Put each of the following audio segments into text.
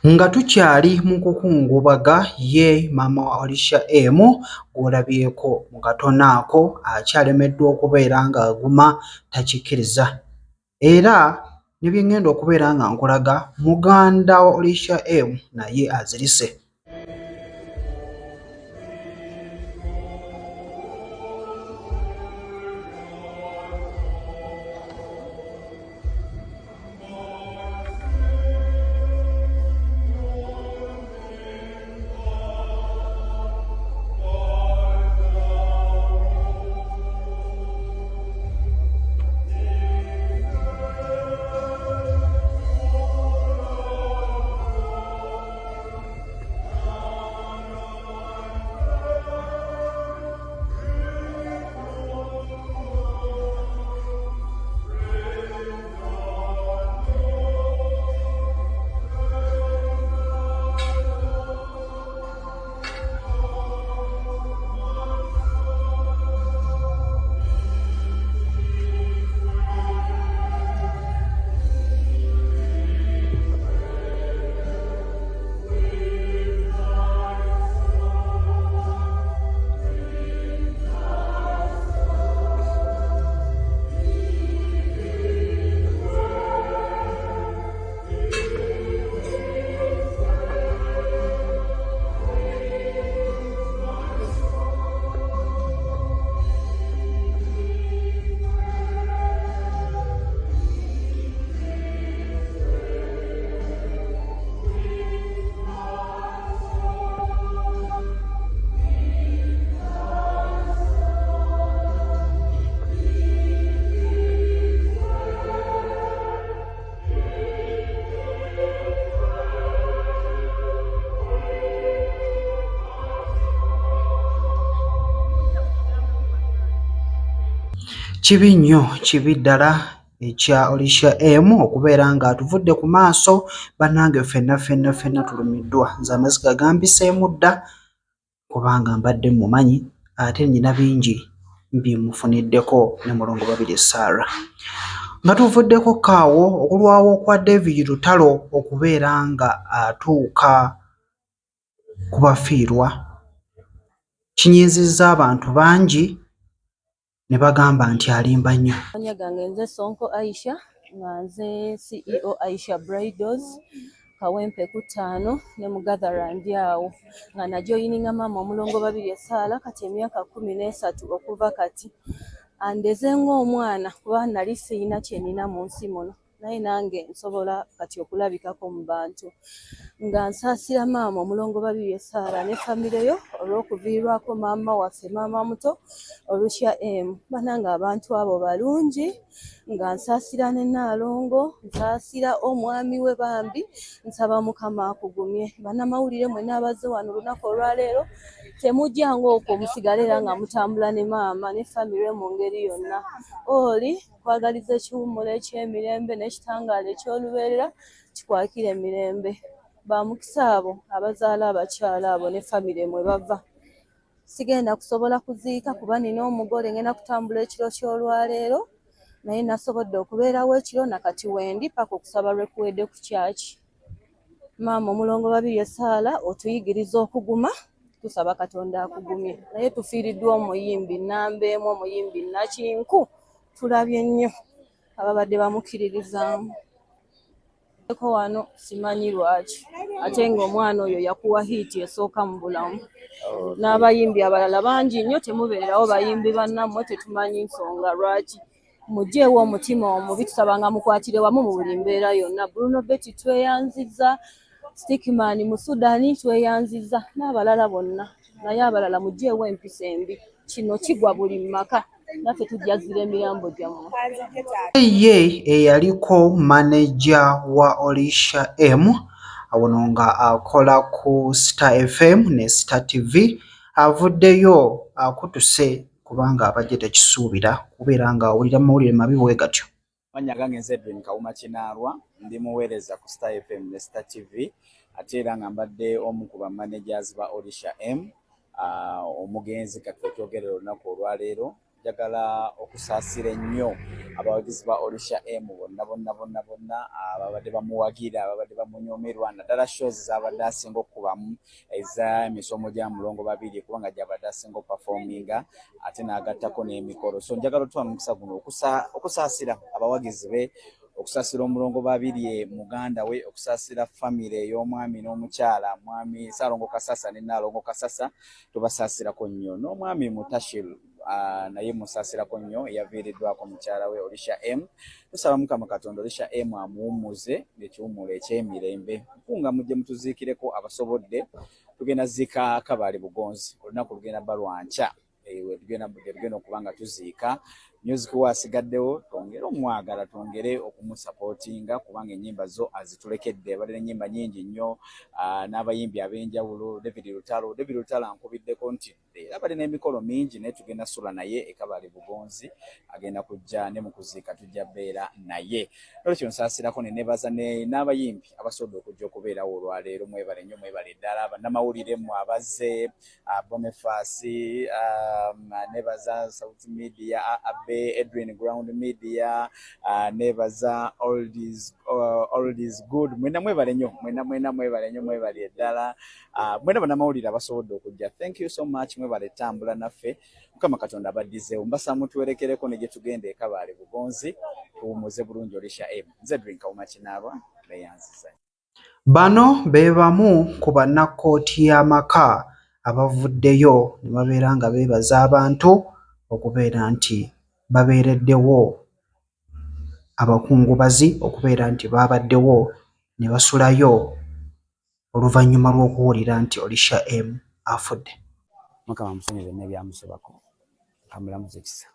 Nga tukyali mu kukungubaga ye maama wa Alicia M gw'olabyeko mu katono ako akyalemeddwa okubeera ng'aguma takikkiriza era ne bye ŋŋenda okubeera nga nkulaga muganda wa Alicia M naye azirise. Kibi nnyo, kibi ddala ekya Alicia M okubeera ng'atuvudde ku maaso bannange ffenna tulumiddwa. Nze amaziga gambiseemu dda kubanga mbadde mumanyi ate nnyina bingi mbimufuniddeko ne mulongo babiri Sarah. Nga tuvuddeko kaawo okulwawo kwa David Lutalo okubeera nga atuuka ku bafiirwa kinyiizizza abantu bangi ne bagamba nti alimba nnyo. Amanya gange nze Sonko Aisha nga nze CEO Aisha Bridals Kawempe ku 5 ne mu Gatherland awo nga najoyininga maama omulongo babiri Sarah kati emyaka 13 okuva kati andeze ng'omwana kuba nali siyina kye nnina mu nsi muno naye nange nsobola kati okulabikako mu bantu nga nsaasira maama omulongo babiri Sarah ne famire yo olw'okuviirwako maama waffe maama muto Alicia M. Bananga abantu abo balungi nga nsaasira ne Naalongo nsaasira omwami we bambi nsaba Mukama akugumye. Bannamawulire mwenna abazze wano olunaku olwaleero temujjanga okwo musigale era nga mutambula ne maama ne famire mu ngeri yonna. Oli kwagaliza ekiwummulo eky'emirembe n'ekitangaala eky'olubeerera kikwakira emirembe. Bamukisa abo abazaala abakyala abo ne famire mwe bava. Sigenda kusobola kuziika kuba nina omugole ngenda kutambula ekiro ky'olwaleero naye nasobodde okubeerawo ekiro nakati wendi paka okusaba lwekuwedde ku kyaki. Maama omulongo babiri Sarah otuyigiriza okuguma tusaba Katonda akugumye naye tufiiriddwa omuyimbi nnamba emu omuyimbi Nakinku tulabye nnyo ababadde bamukkiririzaamu. Ko wano simanyi lwaki ate ng'omwana oyo yakuwa hiiti esooka mu bulamu n'abayimbi abalala bangi nnyo temubeerawo bayimbi bannammwe tetumanyi nsonga lwaki. Mugyeewo omutima omubi tusabanga mukwatire wamu mu buli mbeera yonna. Bruno Betty tweyanziza, Stickman mu Sudani tweyanziza n'abalala bonna naye abalala mugyeewo empisa embi. Kino kigwa buli maka naffe tujjazira emirambo gyammwe. Ye eyaliko maneja wa Alicia M awono nga akola ku Star FM ne Star TV avuddeyo akutuse kubanga abajje tekisuubira kubeera nga awulira mawulire mabi bwe gatyo. Manya gange nze Edwin Kawuma Kinaalwa ndi muweereza ku Star FM ne Star TV ate era nga mbadde omu ku ba managers ba Alicia M omugenzi kati twogerera olunaku olwaleero njagala okusaasira ennyo abawagizi ba Orisha M bonna ababadde bamuwagira ababadde bamunyoomerwa naddala shows zabadde asinga okubamu ez'emisomo gya mulongo babiri kubanga gyabadde asinga okupafominga ate n'agattako n'emikolo so njagala otwala omukisa guno okusaasira abawagizi be okusaasira omulongo babiri muganda we okusaasira famire ey'omwami n'omukyala mwami Ssaalongo Kasasa ne Nnaalongo Kasasa tubasaasirako nnyo n'omwami Mutashil naye musaasirako nnyo eyaviiriddwako mukyala we Orisha M tusaba Mukama Katonda Orisha M amuwummuze ekiwummulo eky'emirembe mpunga mujje mutuziikireko abasobodde tugenda ziika Kabaale Bugonzi olunaku lugenda bba lwankya tugenda okuba nga tuziika music wasigaddewo twongere omwagala twongere okumusapootinga kubanga ennyimba zo azitulekedde balina ennyimba nyingi nnyo n'abayimbi ab'enjawulo David Lutalo ankubiddeko nti era balina emikolo mingi naye tugenda sula naye e Kabaale Bugonzi agenda kujja ne mu kuziika tujja beera naye olwekyo nsaasirako ne nebaza n'abayimbi abasobodde okujja okubeerawo olwaleero mwebale nnyo mwebale ddala bannamawulire mu abazze Boniface nebaza South Media Edwin Ground Media nebaza all is good mwena mwebale nnyo mwebale ddala mwena bannamawulire abasobodde okujja thank you so much mwebale tambula naffe Mukama Katonda abaddizeewo mbasa mutuwerekereko ne gye tugenda e Kabaale Bugonzi tuwummuze bulungi Orisha M nze Edwin Kawuma Kinaarwa beyanziza bano be bamu ku bannakooti y'amaka abavuddeyo ne babeera nga beebaza abantu okubeera nti babeereddewo abakungubazi okubeera nti babaddewo ne basulayo oluvannyuma lw'okuwulira nti Orisha M afudde. Mukama musonyiwe n'ebyamusobako amulamuze ekisa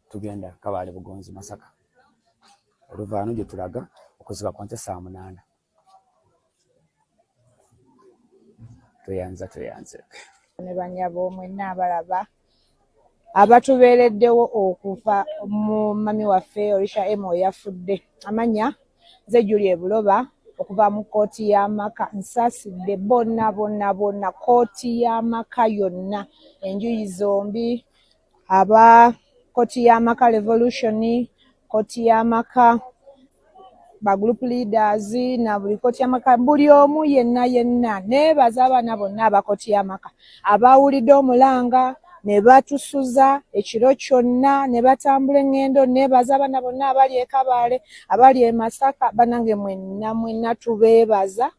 tugenda Kabaale Bugonzi Masaka oluvaano gye tulaga okuziba kwante 8:00 tweyanze ne banyabo mwenna abalaba abatubeereddewo okufa mu mami waffe Orisha M yafudde amanya nze Julie Buloba okuva mu kooti y'amaka nsaasidde bonna kooti y'amaka yonna enjuyi zombi aba kooti y'amaka Revolution kooti y'amaka ba group leaders na buli kooti y'amaka buli omu yenna nebaza abaana bonna aba kooti y'amaka abawulidde omulanga ne batusuza ekiro kyonna ne batambula engendo nebaza abaana bonna abali e Kabaale abali e Masaka banange mwenna tubeebaza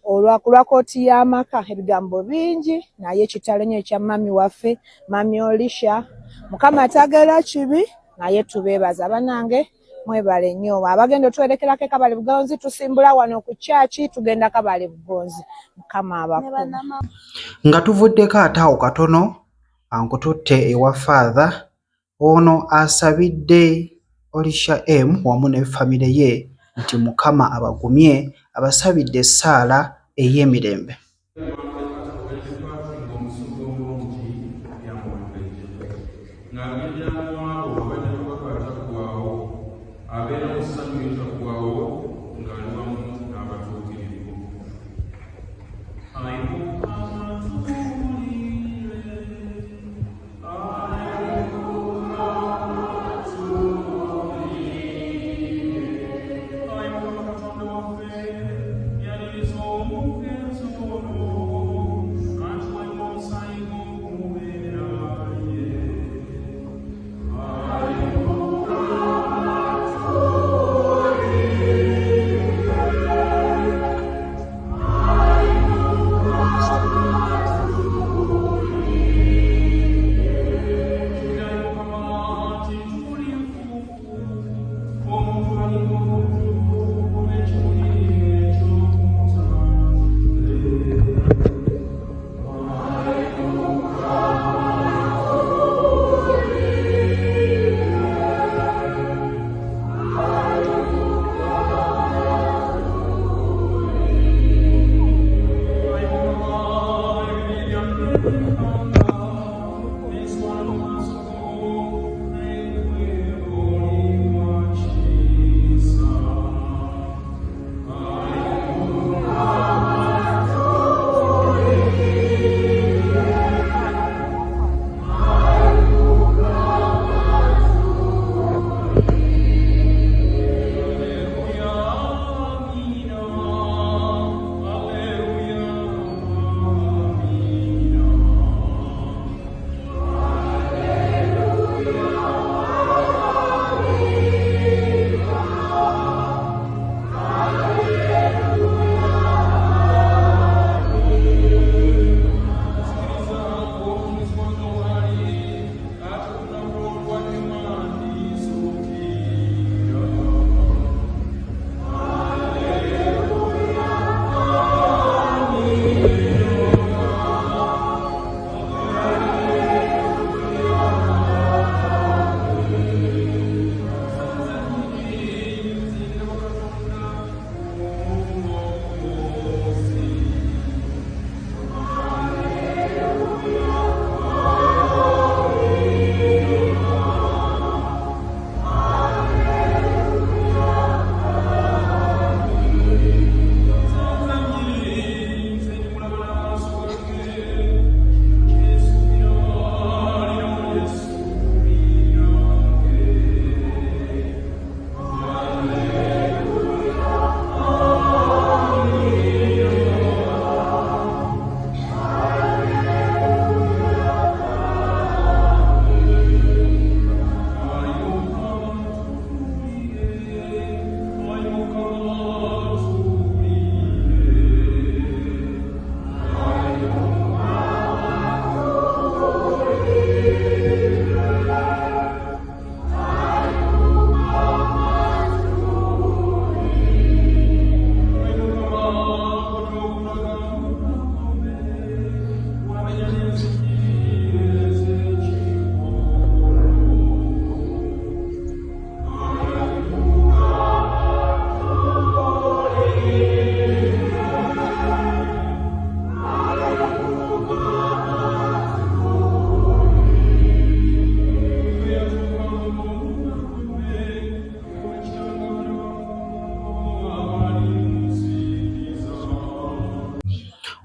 olwa kooti y'amaka ebigambo bingi naye ekitalo nnyo ekya mami waffe mami Orisha Mukama atagera kibi naye tubeebaza banange mwebale nnyo abagenda otwerekerako e Kabaale Bugonzi tusimbula wano ku kyaki tugenda Kabaale Bugonzi Mukama abakulu nga tuvuddeko ataawo katono ankututte ewa father ono asabidde Orisha M wamu ne famire ye nti Mukama abagumye abasabidde essaala ey'emirembe.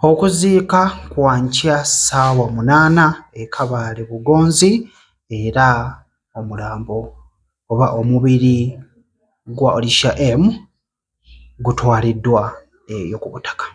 Okuziika kwa nkya ssaawa 8 e Kabaale Bugonzi era omulambo oba omubiri gwa Orisha M gutwaliddwa eyo ku butaka.